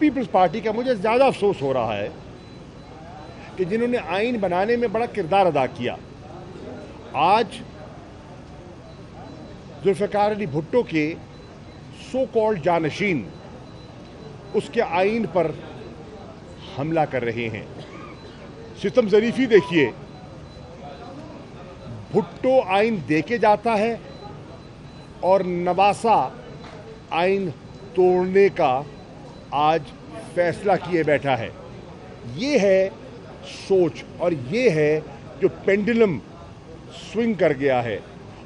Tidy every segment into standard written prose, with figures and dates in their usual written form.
Peoples party का मुझे ज़्यादा अफसोस हो रहा है कि जिन्होंने आइन बनाने में बड़ा किरदार अदा किया, आज जुल्फ़िकार अली भुट्टो के सो कॉल्ड जानशीन उसके आइन पर हमला कर रहे हैं। सितम ज़रीफ़ी देखिए, भुट्टो आइन दे के जाता है और नवासा आइन तोड़ने का आज फैसला किए बैठा है। ये है सोच और ये है जो पेंडुलम स्विंग कर गया है,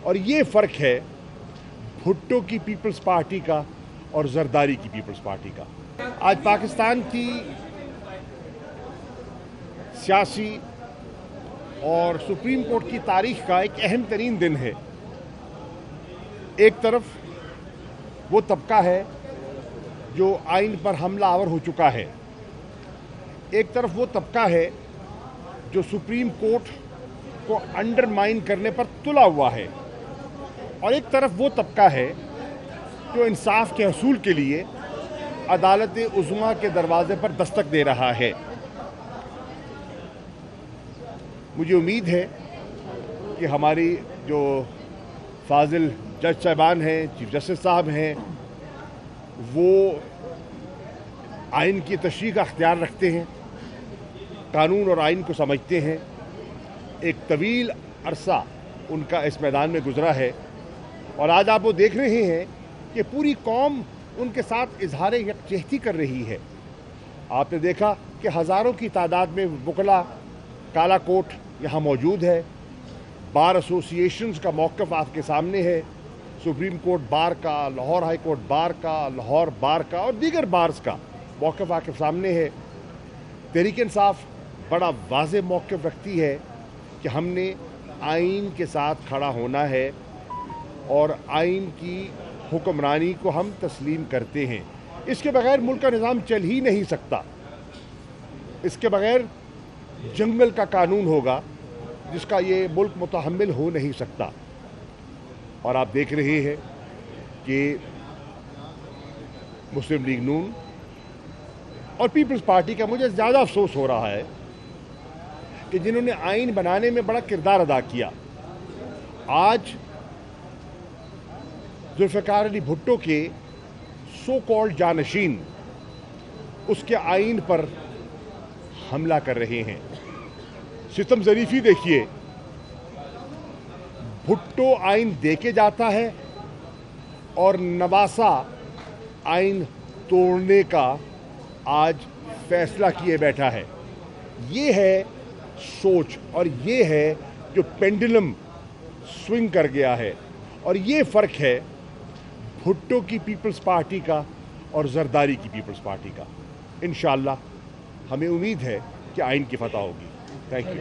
और ये फ़र्क है भुट्टो की पीपल्स पार्टी का और जरदारी की पीपल्स पार्टी का। आज पाकिस्तान की सियासी और सुप्रीम कोर्ट की तारीख का एक अहम तरीन दिन है। एक तरफ वो तबका है जो आइन पर हमला आवर हो चुका है, एक तरफ वो तबका है जो सुप्रीम कोर्ट को अंडरमाइन करने पर तुला हुआ है, और एक तरफ वो तबका है जो इंसाफ के हसूल के लिए अदालत उज़्मा के दरवाजे पर दस्तक दे रहा है। मुझे उम्मीद है कि हमारी जो फाजिल जज साहबान हैं, चीफ जस्टिस साहब हैं, वो आइन की तशरीह का अख्तियार रखते हैं, कानून और आइन को समझते हैं। एक तवील अरसा उनका इस मैदान में गुजरा है, और आज आप वो देख रहे हैं कि पूरी कौम उनके साथ इजहार यकजहती कर रही है। आपने देखा कि हज़ारों की तादाद में वकला काला कोट यहाँ मौजूद है, बार एसोसिएशंस का मौक़िफ़ आपके सामने है, सुप्रीम कोर्ट बार का, लाहौर हाई कोर्ट बार का, लाहौर बार का और दीगर बार्स का मौक़िफ़ आपके सामने है। तहरीक इंसाफ बड़ा वाज़ेह मौक़िफ़ रखती है कि हमने आइन के साथ खड़ा होना है और आइन की हुक्मरानी को हम तस्लीम करते हैं। इसके बगैर मुल्क का निज़ाम चल ही नहीं सकता। इसके बगैर जंगल का कानून होगा जिसका ये मुल्क मुतहम्मिल हो नहीं सकता। और आप देख रहे हैं कि मुस्लिम लीग नून और पीपल्स पार्टी का मुझे ज़्यादा अफसोस हो रहा है कि जिन्होंने आइन बनाने में बड़ा किरदार अदा किया, आज जुल्फ़िकार अली भुट्टो के सो कॉल्ड जानशीन उसके आइन पर हमला कर रहे हैं। सितम ज़रीफ़ी देखिए, भुट्टो आइन दे के जाता है और नवासा आइन तोड़ने का आज फैसला किए बैठा है। ये है सोच और ये है जो पेंडुलम स्विंग कर गया है, और ये फ़र्क है भुट्टो की पीपल्स पार्टी का और जरदारी की पीपल्स पार्टी का। इंशाअल्लाह हमें उम्मीद है कि आइन की फतह होगी। Thank you.